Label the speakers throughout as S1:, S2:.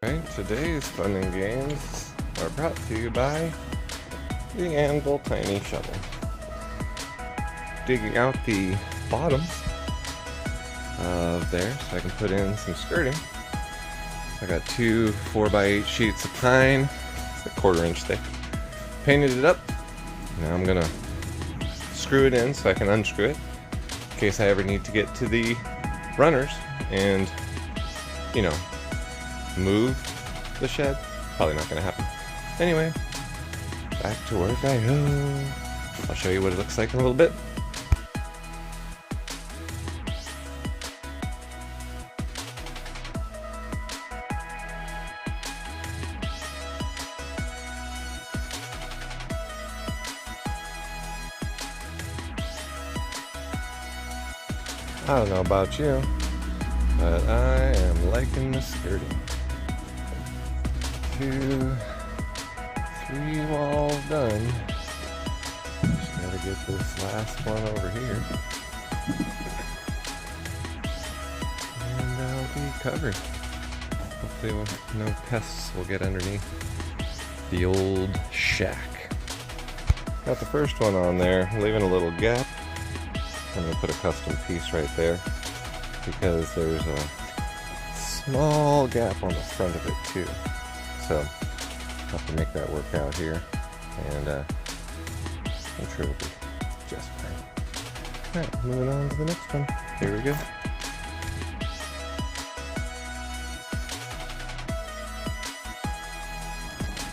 S1: Alright, today's fun and games are brought to you by the Anvil Tiny Shovel. Digging out the bottom of there so I can put in some skirting. I got two 4x8 sheets of pine, it's a 1/4 inch thick. Painted it up. Now I'm gonna screw it in so I can unscrew it in case I ever need to get to the runners and, you know, move the shed. Probably not gonna happen. Anyway, back to work I go. I'll show you what it looks like in a little bit. I don't know about you, but I am liking the skirting. 2, 3 walls done. Just gotta get this last one over here. And I'll be covered. Hopefully no pests will get underneath the old shack. Got the first one on there, leaving a little gap. I'm going to put a custom piece right there because there's a small gap on the front of it too. So I'll have to make that work out here, and I'm sure it'll be just fine. Alright, moving on to the next one. Here we go.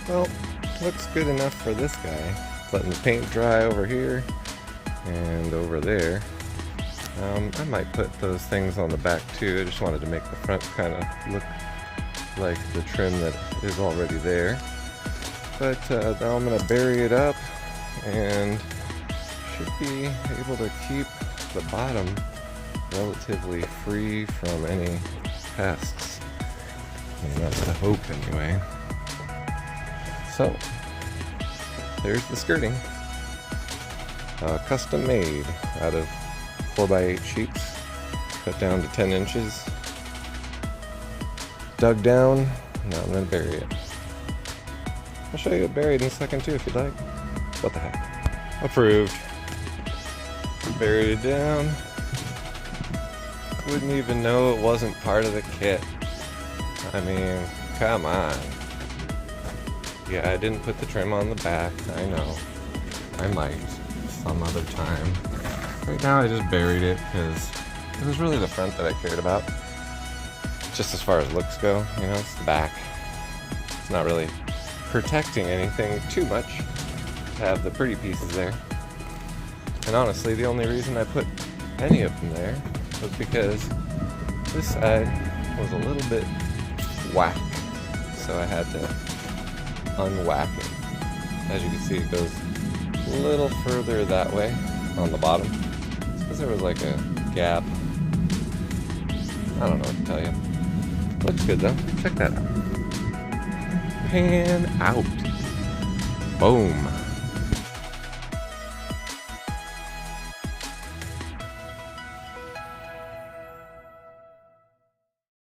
S1: Well, looks good enough for this guy. Letting the paint dry over here and over there. I might put those things on the back too. I just wanted to make the front kind of look like the trim that is already there. But now I'm going to bury it up and should be able to keep the bottom relatively free from any pests. And that's the hope anyway. So, there's the skirting. Custom made out of 4x8 sheets, cut down to 10 inches, dug down. Now I'm going to bury it. I'll show you it buried in a second too if you'd like. What the heck. Approved. Buried it down. Wouldn't even know it wasn't part of the kit. I mean, come on. Yeah, I didn't put the trim on the back, I know. I might some other time. Right now I just buried it because it was really the front that I cared about. Just as far as looks go, you know, it's the back. It's not really protecting anything too much to have the pretty pieces there. And honestly, the only reason I put any of them there was because this side was a little bit whack. So I had to unwhack it. As you can see, it goes a little further that way on the bottom. It's because there was like a gap. I don't know what to tell you. Looks good though. Check that out. Pan out. Boom.